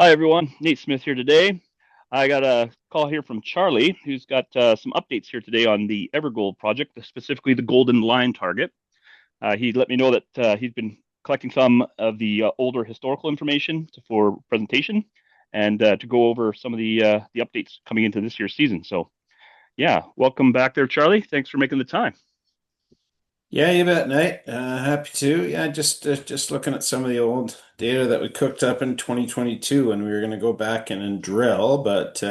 Hi, everyone. Nate Smith here today. I got a call here from Charlie, who's got some updates here today on the Evergold project, specifically the Golden Line target. He let me know that he's been collecting some of the older historical information for presentation and to go over some of the updates coming into this year's season. So, yeah, welcome back there, Charlie. Thanks for making the time. Yeah, you bet, Nate. Happy to. Yeah, just looking at some of the old data that we cooked up in 2022 when we were going to go back and drill, but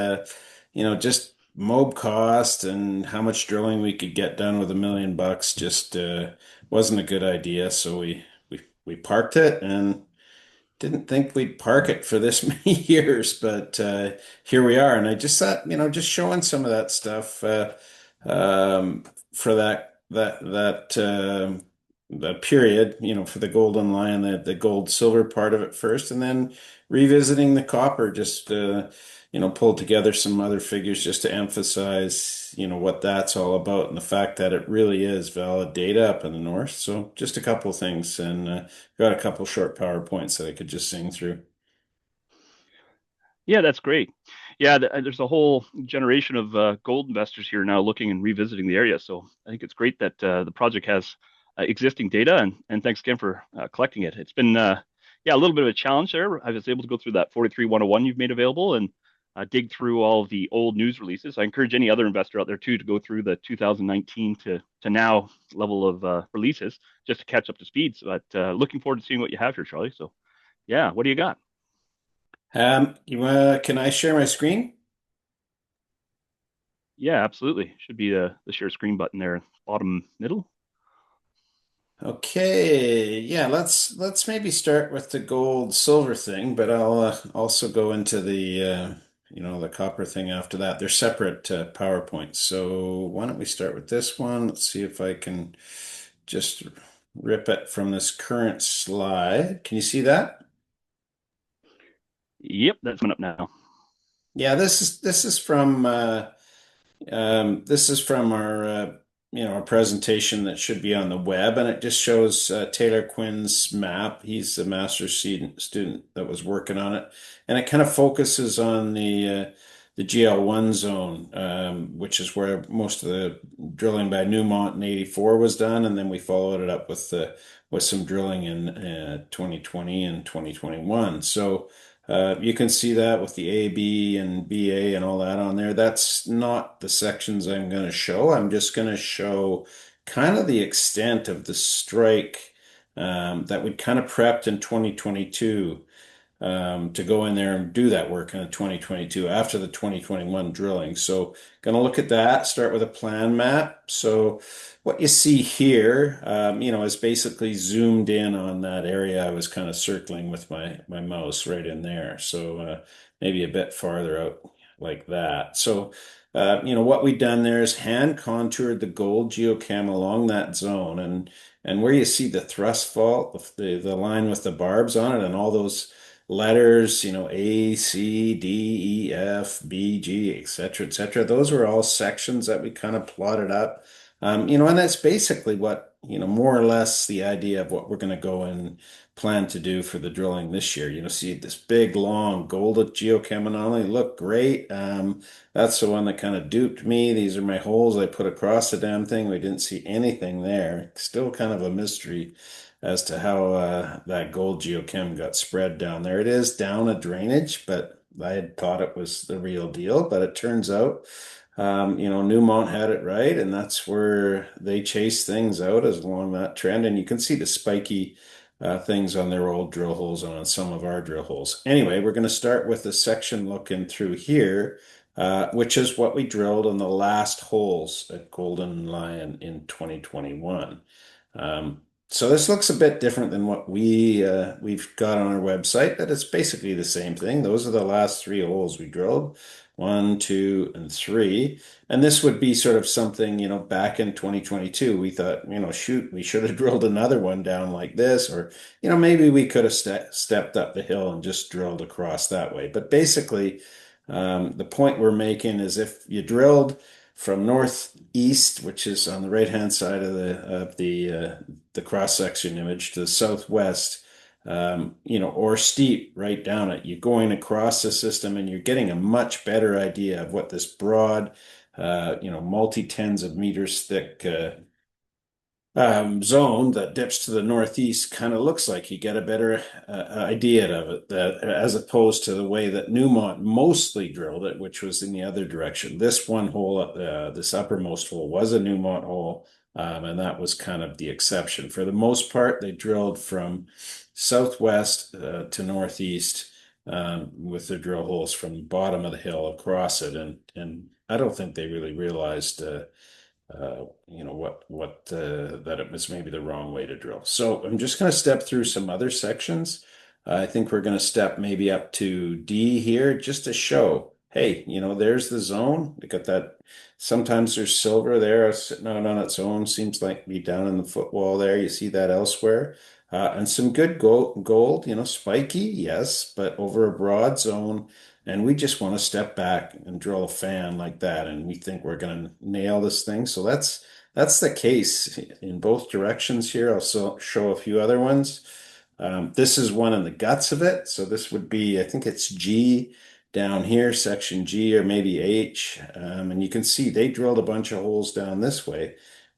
just mob cost and how much drilling we could get done with $1 million just wasn't a good idea. So we parked it and didn't think we'd park it for this many years, but here we are. And I just thought, just showing some of that stuff for that period, for the golden line, the gold silver part of it first, and then revisiting the copper, just pulled together some other figures just to emphasize, what that's all about and the fact that it really is valid data up in the north. So just a couple of things, and got a couple short PowerPoints that I could just sing through. Yeah, that's great. Yeah, there's a whole generation of gold investors here now looking and revisiting the area. So I think it's great that the project has existing data, and thanks again for collecting it. It's been yeah, a little bit of a challenge there. I was able to go through that 43-101 you've made available and dig through all of the old news releases. I encourage any other investor out there too to go through the 2019 to now level of releases just to catch up to speed. But looking forward to seeing what you have here, Charlie. So yeah, what do you got? Can I share my screen? Yeah, absolutely. Should be the share screen button there, bottom middle. Okay, yeah, let's maybe start with the gold silver thing, but I'll also go into the copper thing after that. They're separate PowerPoints. So why don't we start with this one? Let's see if I can just rip it from this current slide. Can you see that? Yep, that's coming up now. Yeah, this is from our our presentation that should be on the web, and it just shows Taylor Quinn's map. He's the master's student that was working on it, and it kind of focuses on the GL1 zone, which is where most of the drilling by Newmont in '84 was done, and then we followed it up with some drilling in 2020 and 2021. So. You can see that with the A, B, and BA and all that on there. That's not the sections I'm going to show. I'm just going to show kind of the extent of the strike that we kind of prepped in 2022 to go in there and do that work in 2022 after the 2021 drilling. So, going to look at that, start with a plan map. So, what you see here, is basically zoomed in on that area I was kind of circling with my mouse right in there. So, maybe a bit farther out like that. So, what we've done there is hand contoured the gold geochem along that zone, and where you see the thrust fault, the line with the barbs on it, and all those letters, A, C, D, E, F, B, G, et cetera. Those were all sections that we kind of plotted up. And that's basically what, more or less the idea of what we're going to go and plan to do for the drilling this year. See this big, long gold geochem anomaly look great. That's the one that kind of duped me. These are my holes I put across the damn thing. We didn't see anything there. Still kind of a mystery as to how that gold geochem got spread down there. It is down a drainage, but I had thought it was the real deal. But it turns out, Newmont had it right, and that's where they chase things out as along that trend. And you can see the spiky things on their old drill holes and on some of our drill holes. Anyway, we're going to start with a section looking through here. Which is what we drilled on the last holes at Golden Lion in 2021. So this looks a bit different than what we've got on our website, but it's basically the same thing. Those are the last three holes we drilled, one, two, and three. And this would be sort of something, back in 2022, we thought, shoot, we should have drilled another one down like this, or, maybe we could have stepped up the hill and just drilled across that way. But basically, the point we're making is if you drilled from northeast, which is on the right-hand side of the cross-section image, to the southwest, or steep right down it. You're going across the system and you're getting a much better idea of what this broad, multi tens of meters thick zone that dips to the northeast kind of looks like. You get a better idea of it, that as opposed to the way that Newmont mostly drilled it, which was in the other direction. This one hole, this uppermost hole, was a Newmont hole, and that was kind of the exception. For the most part, they drilled from southwest to northeast, with their drill holes from the bottom of the hill across it, and I don't think they really realized. That it was maybe the wrong way to drill. So I'm just going to step through some other sections. I think we're going to step maybe up to D here just to show, hey, there's the zone. We got that. Sometimes there's silver there sitting out on its own. Seems like me down in the footwall there. You see that elsewhere. And some good gold, spiky, yes, but over a broad zone. And we just want to step back and drill a fan like that, and we think we're going to nail this thing. So that's the case in both directions here. I'll show a few other ones. This is one in the guts of it. So this would be, I think it's G down here, section G or maybe H. And you can see they drilled a bunch of holes down this way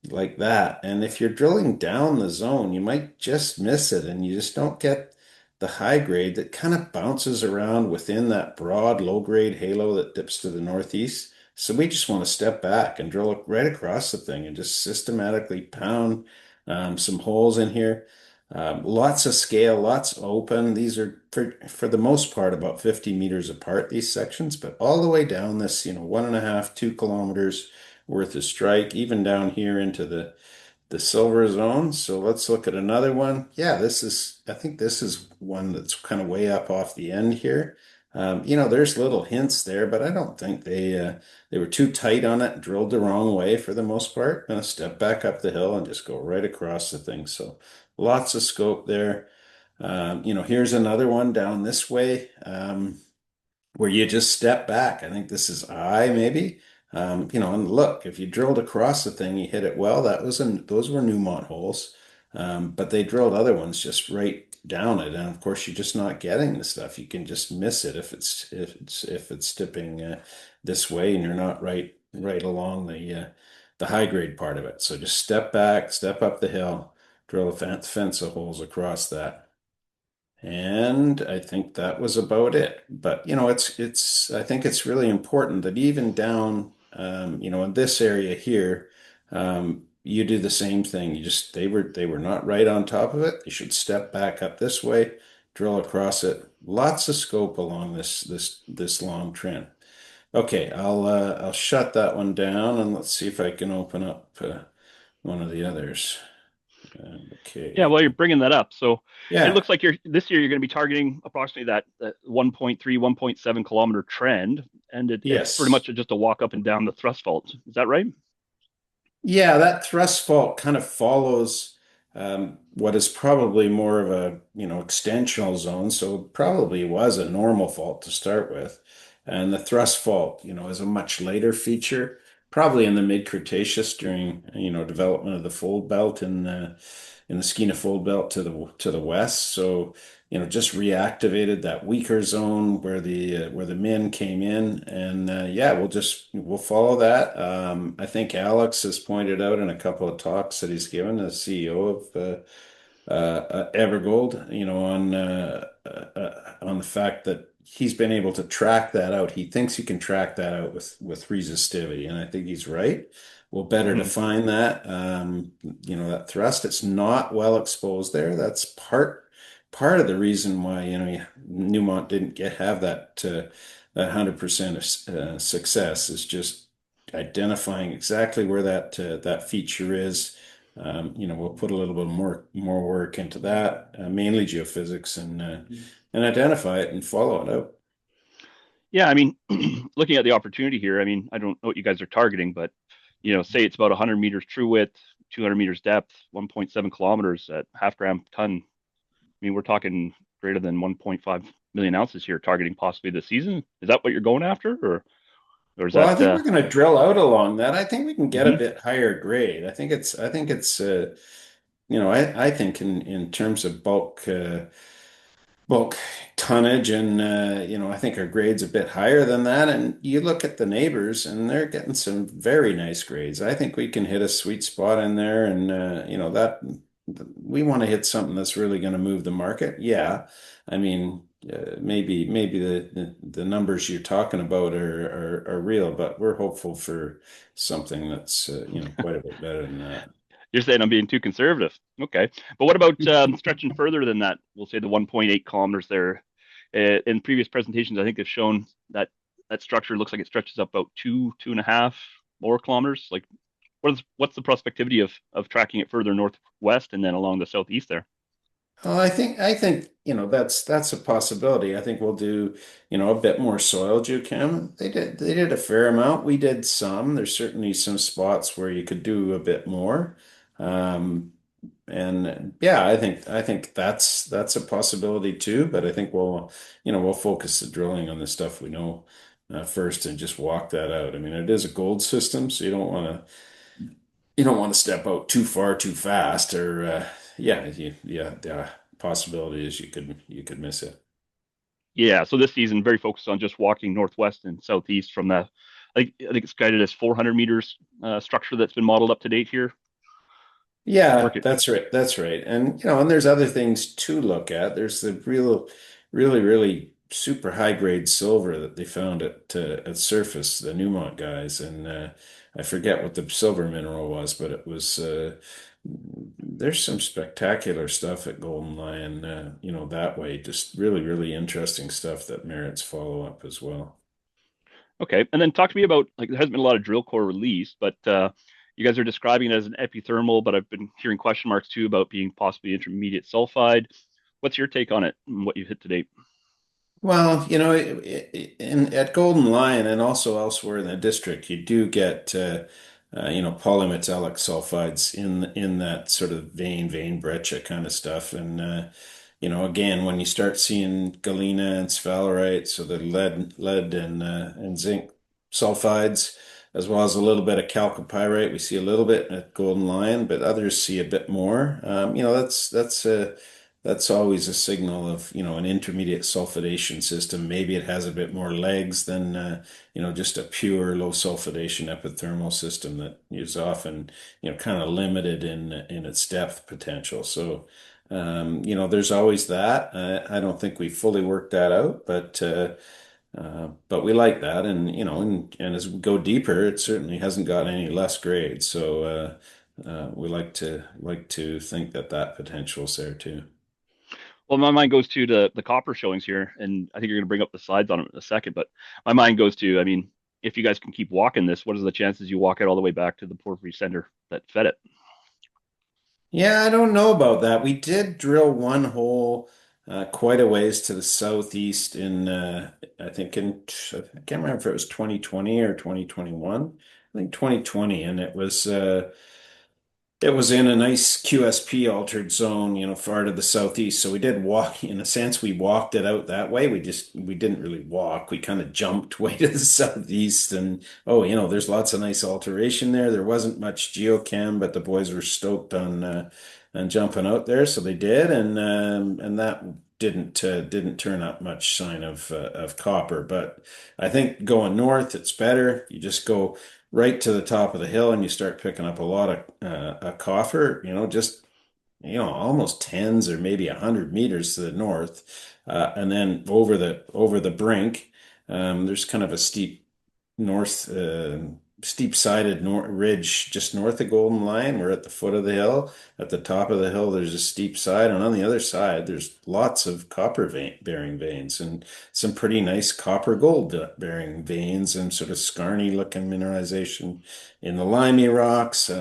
like that. And if you're drilling down the zone, you might just miss it and you just don't get the high grade that kind of bounces around within that broad low grade halo that dips to the northeast. So we just want to step back and drill right across the thing and just systematically pound some holes in here. Lots of scale, lots open. These are for the most part about 50 meters apart, these sections, but all the way down this, 1.5, 2 kilometers worth of strike, even down here into the silver zone. So let's look at another one. Yeah, I think this is one that's kind of way up off the end here. There's little hints there, but I don't think they were too tight on it, drilled the wrong way for the most part. Gonna step back up the hill and just go right across the thing. So lots of scope there. Here's another one down this way. Where you just step back. I think this is I maybe. And look, if you drilled across the thing, you hit it well. Those were Newmont holes, but they drilled other ones just right down it, and of course you're just not getting the stuff. You can just miss it if it's dipping this way, and you're not right along the high grade part of it. So just step back, step up the hill, drill a fence of holes across that. And I think that was about it. But I think it's really important that even down, in this area here, you do the same thing. They were not right on top of it. They should step back up this way, drill across it. Lots of scope along this long trend. Okay, I'll shut that one down and let's see if I can open up one of the others. Yeah, Okay. well, you're bringing that up. So it Yeah. looks like this year you're going to be targeting approximately that 1.3, 1.7 kilometer trend, and it's pretty Yes. much just a walk up and down the thrust fault. Is that right? Yeah, that thrust fault kind of follows what is probably more of a, extensional zone. So it probably was a normal fault to start with. And the thrust fault, is a much later feature, probably in the mid-Cretaceous during, development of the fold belt in the Skeena fold belt to the west. So, just reactivated that weaker zone where the min came in, and yeah, we'll follow that. I think Alex has pointed out in a couple of talks that he's given as CEO of Evergold, on the fact that he's been able to track that out. He thinks he can track that out with resistivity, and I think he's right. We'll better Hmm. define that. That thrust. It's not well exposed there. That's part of the reason why Newmont didn't have that 100% success is just identifying exactly where that feature is. We'll put a little bit more work into that, mainly geophysics, and identify it and follow it out. Yeah, I mean, looking at the opportunity here, I mean, I don't know what you guys are targeting, but say it's about 100 meters true width, 200 meters depth, 1.7 kilometers at half gram ton. I mean, we're talking greater than 1.5 million ounces here, targeting possibly this season. Is that what you're going after, or is Well, I that? think we're going to drill out along that. I think we can get a Mhm. bit higher grade. I think it's I think in terms of bulk tonnage and I think our grade's a bit higher than that. And you look at the neighbors and they're getting some very nice grades. I think we can hit a sweet spot in there and that we want to hit something that's really going to move the market. Yeah. I mean, maybe the numbers you're talking about are real, but we're hopeful for something that's quite a bit better than that. You're saying I'm being too conservative. Okay. But what about stretching further than that? We'll say the 1.8 kilometers there. In previous presentations, I think have shown that that structure looks like it stretches up about 2.5 more kilometers. Like, what's the prospectivity of tracking it further northwest and then along the southeast there? I think that's a possibility. I think we'll do a bit more soil geochem. They did a fair amount. We did some. There's certainly some spots where you could do a bit more. Um, and yeah, I think that's a possibility too. But I think we'll focus the drilling on the stuff we know first and just walk that out. I mean, it is a gold system, so you don't want to step out too far too fast or yeah, the possibility is you could miss it. Yeah, so this season very focused on just walking northwest and southeast from the. I think it's guided as 400 meters structure that's been modeled up to date here. Yeah, Market. that's right. That's right. And there's other things to look at. There's the really super high grade silver that they found at surface, the Newmont guys, and I forget what the silver mineral was, but it was there's some spectacular stuff at Golden Lion, that way. Just really interesting stuff that merits follow up as well. Okay, and then talk to me about like there hasn't been a lot of drill core released, but you guys are describing it as an epithermal, but I've been hearing question marks too about being possibly intermediate sulfide. What's your take on it and what you've hit to date? Well, at Golden Lion and also elsewhere in the district, you do get polymetallic sulfides in that sort of vein breccia kind of stuff. And again, when you start seeing galena and sphalerite, so the lead and zinc sulfides, as well as a little bit of chalcopyrite, we see a little bit at Golden Lion, but others see a bit more. That's always a signal of, an intermediate sulfidation system. Maybe it has a bit more legs than, just a pure low sulfidation epithermal system that is often, kind of limited in its depth potential. So, there's always that. I don't think we fully worked that out, but we like that. And as we go deeper, it certainly hasn't got any less grade. So, we like to think that potential's there too. Well, my mind goes to the copper showings here, and I think you're going to bring up the slides on it in a second. But my mind goes to, I mean, if you guys can keep walking this, what are the chances you walk it all the way back to the porphyry center that fed it? Yeah, I don't know about that. We did drill one hole quite a ways to the southeast I think I can't remember if it was 2020 or 2021. I think 2020, and it was in a nice QSP altered zone, far to the southeast. So we did walk, in a sense, we walked it out that way. We didn't really walk. We kind of jumped way to the southeast and oh, there's lots of nice alteration there. There wasn't much geochem, but the boys were stoked on jumping out there. So they did. And that didn't turn up much sign of copper. But I think going north, it's better. You just go right to the top of the hill and you start picking up a lot of copper, just almost tens or maybe 100 meters to the north, and then over the brink, there's kind of a steep sided ridge just north of Golden Lion. We're at the foot of the hill. At the top of the hill, there's a steep side, and on the other side, there's lots of copper bearing veins and some pretty nice copper gold bearing veins and sort of scarny looking mineralization in the limey rocks.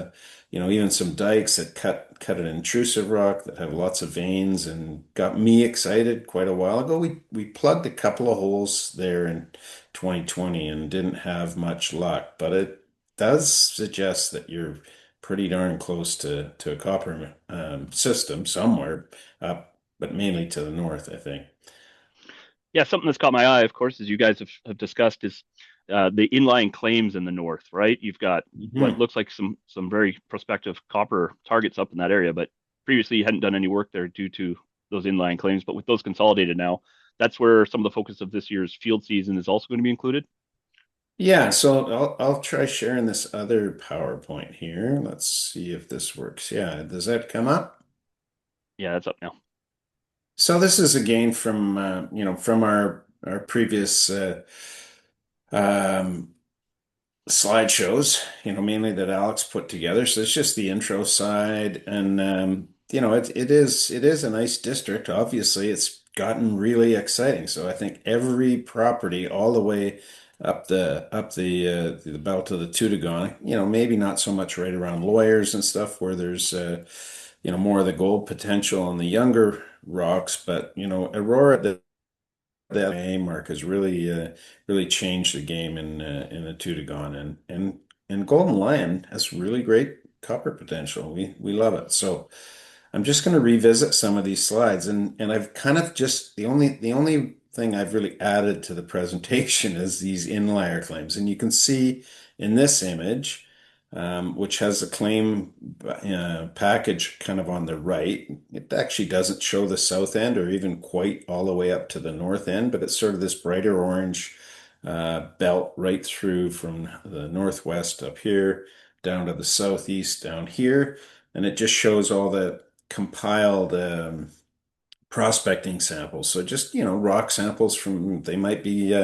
Even some dikes that cut an intrusive rock that have lots of veins and got me excited quite a while ago. We plugged a couple of holes there in 2020 and didn't have much luck, but it does suggest that you're pretty darn close to a copper system somewhere up, but mainly to the north, I think. Yeah, something that's caught my eye, of course, as you guys have discussed, is the inline claims in the north, right? You've got what Mhm. looks like some very prospective copper targets up in that area, but previously you hadn't done any work there due to those inline claims, but with those consolidated now, that's where some of the focus of this year's field season is also going to be included. Yeah, so I'll try sharing this other PowerPoint here. Let's see if this works. Yeah, does that come up? Yeah, that's up now. So this is again from from our previous um, slideshows, mainly that Alex put together. So it's just the intro side, and it is a nice district. Obviously, it's gotten really exciting. So I think every property all the way up the belt of the Tootagon, maybe not so much right around lawyers and stuff where there's more of the gold potential on the younger rocks, but Aurora, that A mark has really changed the game in the Tootagon, and Golden Lion has really great copper potential. We love it. So I'm just going to revisit some of these slides, and I've kind of just the only thing I've really added to the presentation is these inlier claims, and you can see in this image, which has the claim package kind of on the right. It actually doesn't show the south end or even quite all the way up to the north end, but it's sort of this brighter orange belt right through from the northwest up here down to the southeast down here, and it just shows all the compiled prospecting samples. So just, rock samples from, they might be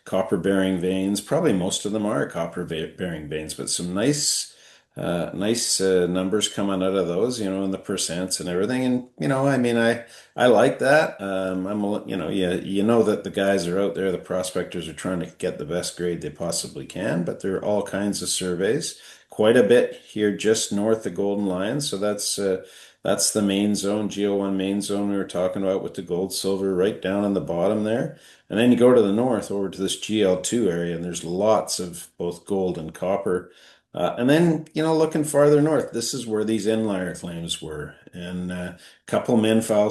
copper bearing veins. Probably most of them are copper bearing veins, but some nice numbers coming out of those, in the percents and everything. And, I mean, I like that. You know that the guys are out there, the prospectors are trying to get the best grade they possibly can, but there are all kinds of surveys. Quite a bit here just north of Golden Lion. So that's the main zone, GL1 main zone we were talking about with the gold, silver right down on the bottom there. And then you go to the north over to this GL2 area, and there's lots of both gold and copper. And then, looking farther north, this is where these inlier claims were. And a couple min-file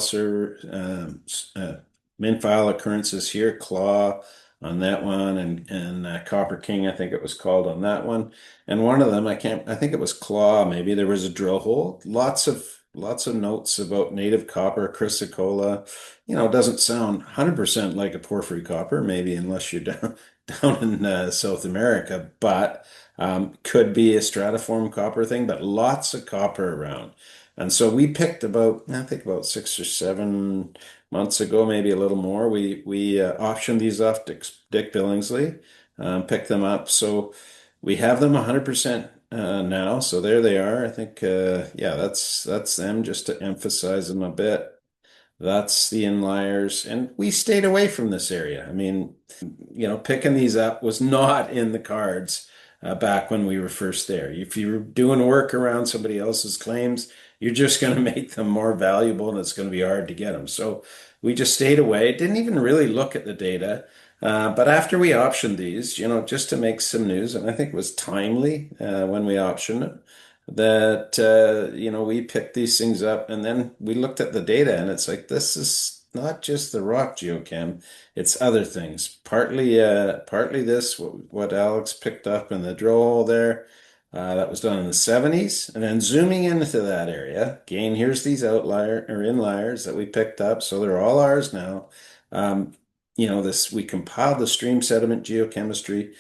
occurrences here, Claw on that one, and Copper King, I think it was called on that one. And one of them, I think it was Claw, maybe there was a drill hole. Lots of notes about native copper, chrysocolla. It doesn't sound 100% like a porphyry copper, maybe unless you're down down in South America, but could be a stratiform copper thing, but lots of copper around. And so we picked I think about 6 or 7 months ago, maybe a little more. We optioned these off Dick Billingsley, picked them up. So we have them 100% now. So there they are. I think, yeah, that's them just to emphasize them a bit. That's the inliers, and we stayed away from this area. I mean, picking these up was not in the cards back when we were first there. If you were doing work around somebody else's claims, you're just going to make them more valuable, and it's going to be hard to get them. So we just stayed away. Didn't even really look at the data. But after we optioned these, just to make some news, and I think it was timely when we optioned it, that we picked these things up, and then we looked at the data, and it's like this is not just the rock geochem, it's other things. Partly this what Alex picked up in the drill hole there, that was done in the 70s, and then zooming into that area again, here's these outlier or inliers that we picked up, so they're all ours now. This, we compiled the stream sediment geochemistry.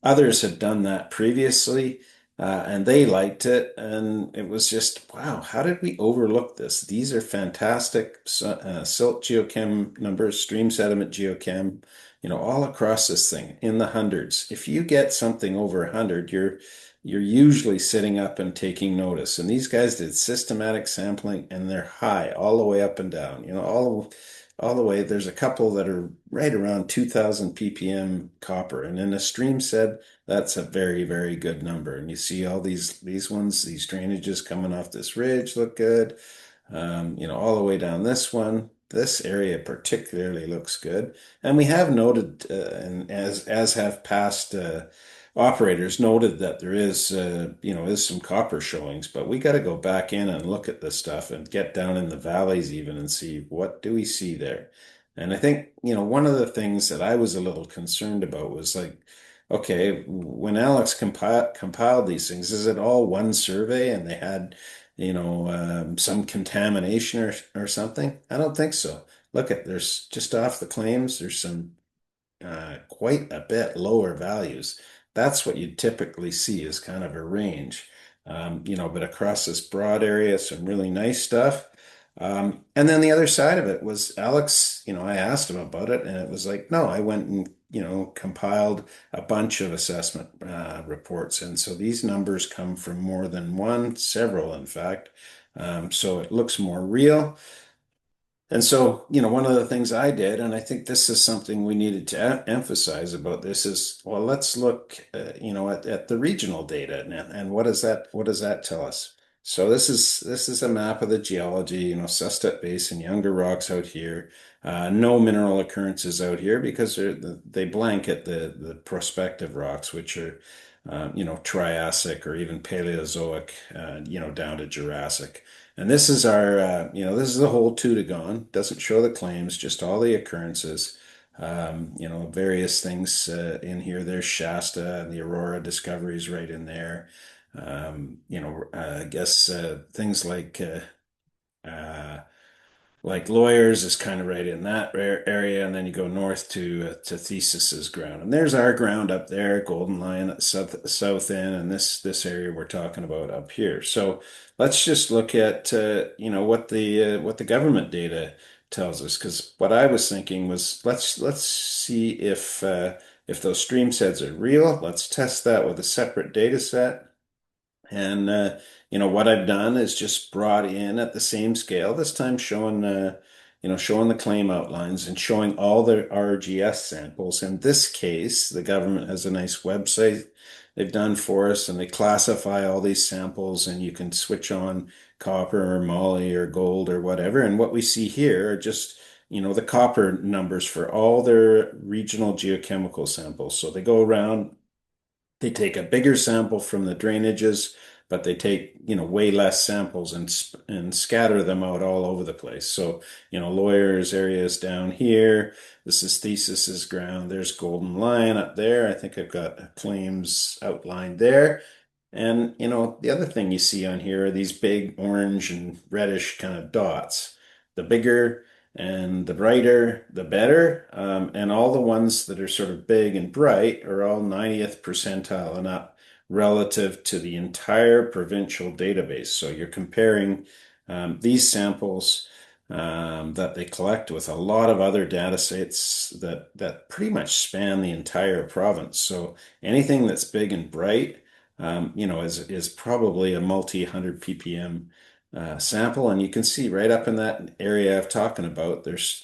Others had done that previously, and they liked it. And it was just, wow, how did we overlook this? These are fantastic silt geochem numbers, stream sediment geochem, all across this thing in the hundreds. If you get something over 100, you're usually sitting up and taking notice. And these guys did systematic sampling, and they're high all the way up and down. All the way. There's a couple that are right around 2000 ppm copper, and in a stream said that's a very, very good number. And you see all these ones, these drainages coming off this ridge look good. All the way down this one. This area particularly looks good, and we have noted, and as have past operators noted, that there is some copper showings, but we got to go back in and look at this stuff and get down in the valleys even and see what do we see there. And I think, one of the things that I was a little concerned about was like, okay, when Alex compiled these things, is it all one survey and they had some contamination or something? I don't think so. Look at there's just off the claims, there's some quite a bit lower values. That's what you typically see is kind of a range. But across this broad area, some really nice stuff. And then the other side of it was Alex, I asked him about it, and it was like, no, I went and, compiled a bunch of assessment reports. And so these numbers come from more than one, several, in fact. So it looks more real. And so, one of the things I did, and I think this is something we needed to emphasize about this is, well, let's look, at the regional data and what does that tell us? So this is a map of the geology, Sustet Basin, Younger Rocks out here, no mineral occurrences out here because they blanket the prospective rocks, which are, Triassic or even Paleozoic, down to Jurassic. And this is this is the whole Tutagon. Doesn't show the claims, just all the occurrences. Various things in here. There's Shasta and the Aurora discoveries right in there. I guess things uh, like lawyers is kind of right in that area, and then you go north to Thesis's ground, and there's our ground up there, Golden Lion at south end, and this area we're talking about up here. So let's just look at what the government data tells us, because what I was thinking was let's see if those stream sets are real. Let's test that with a separate data set. And what I've done is just brought in at the same scale, this time showing the claim outlines and showing all the RGS samples. In this case, the government has a nice website they've done for us, and they classify all these samples, and you can switch on copper or moly or gold or whatever. And what we see here are just the copper numbers for all their regional geochemical samples. So they go around, they take a bigger sample from the drainages, but they take, way less samples and scatter them out all over the place. So, lawyers areas down here. This is Thesis's ground. There's Golden Lion up there. I think I've got claims outlined there. And, the other thing you see on here are these big orange and reddish kind of dots. The bigger and the brighter, the better. And all the ones that are sort of big and bright are all 90th percentile and up relative to the entire provincial database. So you're comparing these samples that they collect with a lot of other data sets that pretty much span the entire province. So anything that's big and bright, is probably a multi-hundred ppm sample, and you can see right up in that area I'm talking about, there's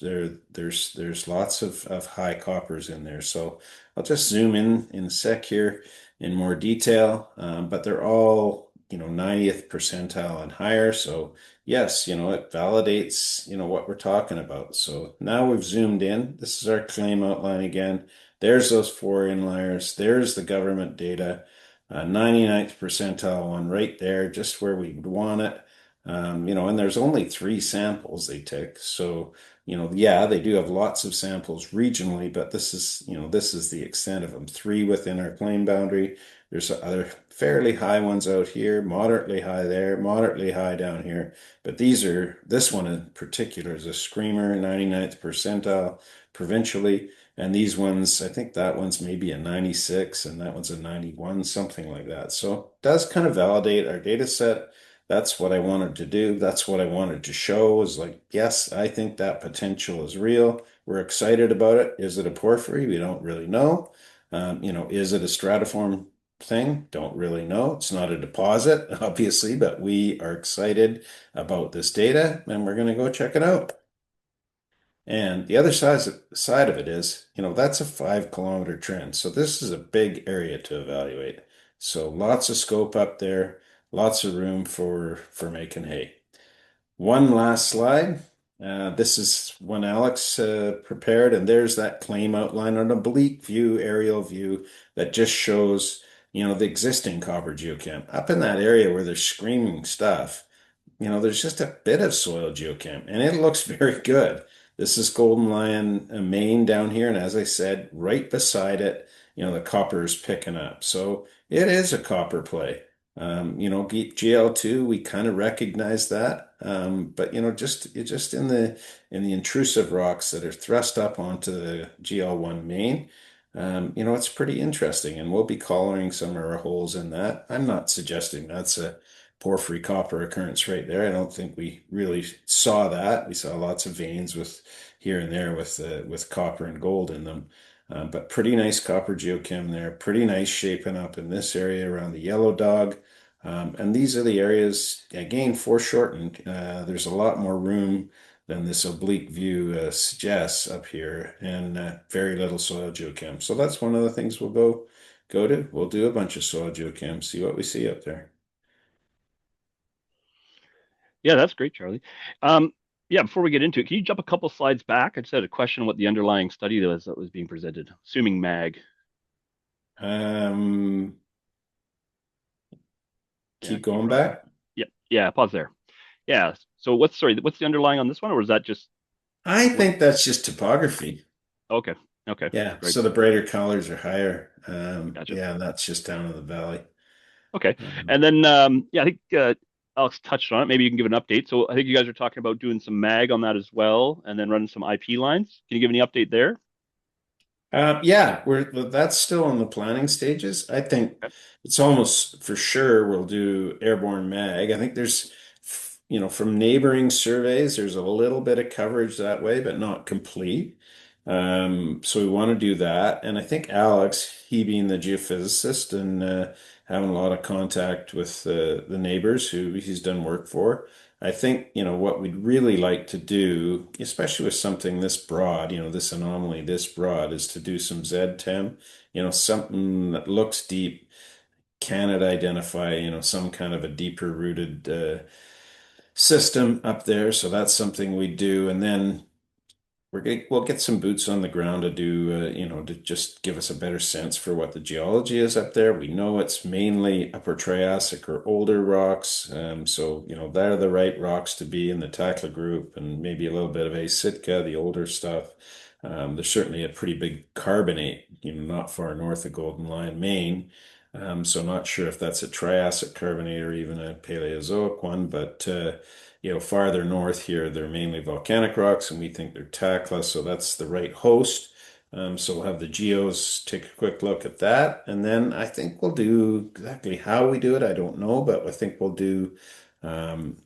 lots of high coppers in there. So I'll just zoom in a sec here in more detail, but they're all 90th percentile and higher. So yes, it validates what we're talking about. So now we've zoomed in. This is our claim outline again. There's those four inliers. There's the government data. 99th percentile one right there, just where we would want it. And there's only three samples they took. So, yeah, they do have lots of samples regionally, but this is the extent of them. Three within our claim boundary. There's other fairly high ones out here, moderately high there, moderately high down here. But this one in particular is a screamer, 99th percentile provincially. And these ones, I think that one's maybe a 96 and that one's a 91, something like that. So it does kind of validate our data set. That's what I wanted to do. That's what I wanted to show is like, yes, I think that potential is real. We're excited about it. Is it a porphyry? We don't really know. Is it a stratiform thing? Don't really know. It's not a deposit, obviously, but we are excited about this data and we're going to go check it out. And the other side of it is, that's a 5 kilometer trend. So this is a big area to evaluate. So lots of scope up there, lots of room for making hay. One last slide. This is one Alex prepared, and there's that claim outline on a oblique view, aerial view that just shows, the existing copper geochem. Up in that area where they're screaming stuff, there's just a bit of soil geochem, and it looks very good. This is Golden Lion Main down here, and as I said, right beside it, the copper is picking up. So it is a copper play. GL2, we kind of recognize that. But just in the intrusive rocks that are thrust up onto the GL1 main, it's pretty interesting. And we'll be collaring some of our holes in that. I'm not suggesting that's a porphyry copper occurrence right there. I don't think we really saw that. We saw lots of veins with here and there with copper and gold in them. But pretty nice copper geochem there. Pretty nice shaping up in this area around the yellow dog. And these are the areas, again, foreshortened. There's a lot more room than this oblique view suggests up here, and very little soil geochem. So that's one of the things we'll go to. We'll do a bunch of soil geochem, see what we see up there. Yeah, that's great, Charlie. Yeah, before we get into it, can you jump a couple slides back? I just had a question on what the underlying study was that was being presented, assuming mag. Um, Yeah, keep can you going pause there? back. Yeah, pause there. Yeah. So what's the underlying on this one, or was that just I what? think that's just topography. Okay, okay, Yeah, great, so the brighter colors are higher. gotcha. Yeah, and that's just down in the valley. Okay, Um, and then yeah, I think Alex touched on it. Maybe you can give an update. So I think you guys are talking about doing some mag on that as well, and then running some IP lines. Can you give any update there? yeah, that's still in the planning stages. I think Okay. it's almost for sure we'll do airborne mag. I think from neighboring surveys, there's a little bit of coverage that way, but not complete. So we want to do that. And I think Alex, he being the geophysicist and having a lot of contact with the neighbors who he's done work for. I think, what we'd really like to do, especially with something this broad, this anomaly this broad, is to do some Z-Tem, something that looks deep, can it identify, some kind of a deeper rooted system up there. So that's something we do. And then we'll get some boots on the ground to do, to just give us a better sense for what the geology is up there. We know it's mainly Upper Triassic or older rocks. So, they're the right rocks to be in the Tekla group and maybe a little bit of A Sitka, the older stuff. There's certainly a pretty big carbonate, not far north of Golden Lion, Maine. So not sure if that's a Triassic carbonate or even a Paleozoic one, but farther north here, they're mainly volcanic rocks, and we think they're Tekla, so that's the right host. So we'll have the geos take a quick look at that, and then I think we'll do exactly how we do it. I don't know, but I think we'll do um,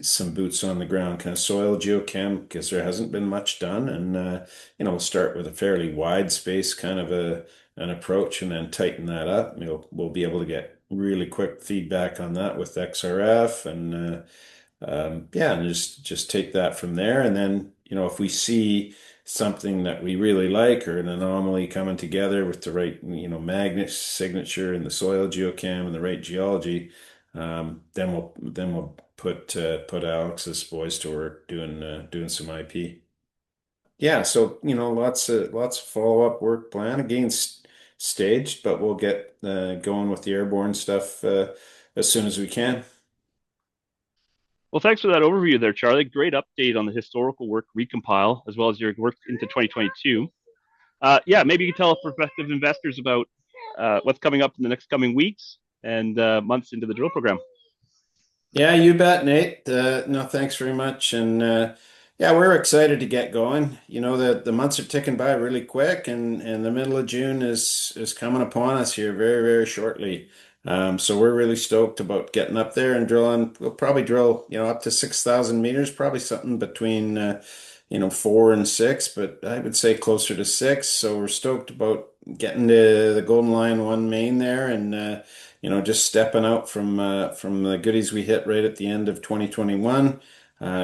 some boots on the ground kind of soil geochem because there hasn't been much done, and we'll start with a fairly wide space kind of an approach, and then tighten that up. We'll be able to get really quick feedback on that with XRF and. Yeah, and just take that from there. And then, if we see something that we really like or an anomaly coming together with the right, magnet signature and the soil geochem and the right geology, then we'll put Alex's boys to work doing some IP. Yeah, so lots of follow-up work plan against staged, but we'll get going with the airborne stuff as soon as we can. Well, thanks for that overview there, Charlie. Great update on the historical work recompile, as well as your work into 2022. Yeah, maybe you can tell prospective investors about what's coming up in the next coming weeks and months into the drill program. Yeah, you bet, Nate. No, thanks very much. And yeah, we're excited to get going. The months are ticking by really quick, and the middle of June is coming upon us here very, very shortly. So we're really stoked about getting up there and drilling. We'll probably drill, up to 6,000 meters, probably something between 4 and 6, but I would say closer to 6. So we're stoked about getting to the Golden Lion One main there, and just stepping out from the goodies we hit right at the end of 2021,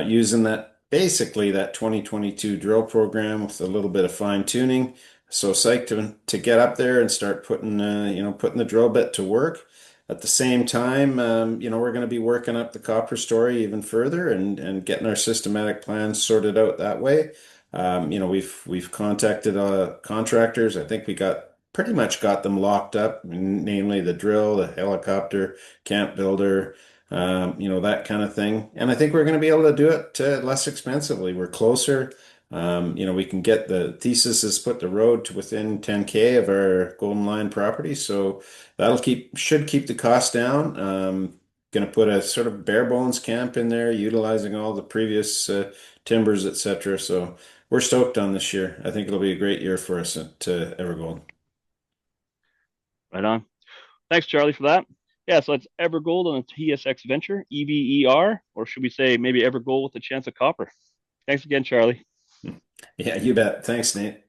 using that basically that 2022 drill program with a little bit of fine tuning. So psyched to get up there and start putting the drill bit to work. At the same time, we're going to be working up the copper story even further and getting our systematic plans sorted out that way. We've contacted contractors. I think we pretty much got them locked up, namely the drill, the helicopter, camp builder, that kind of thing. And I think we're going to be able to do it less expensively. We're closer. We can get the thesis is put the road to within 10K of our Golden Line property, so that'll should keep the cost down. Going to put a sort of bare bones camp in there, utilizing all the previous timbers, etc. So we're stoked on this year. I think it'll be a great year for us at Evergold. Right on. Thanks, Charlie, for that. Yeah, so it's Evergold on the TSX Venture, EVER, or should we say maybe Evergold with a chance of copper? Thanks again, Charlie. Yeah, you bet. Thanks, Nate.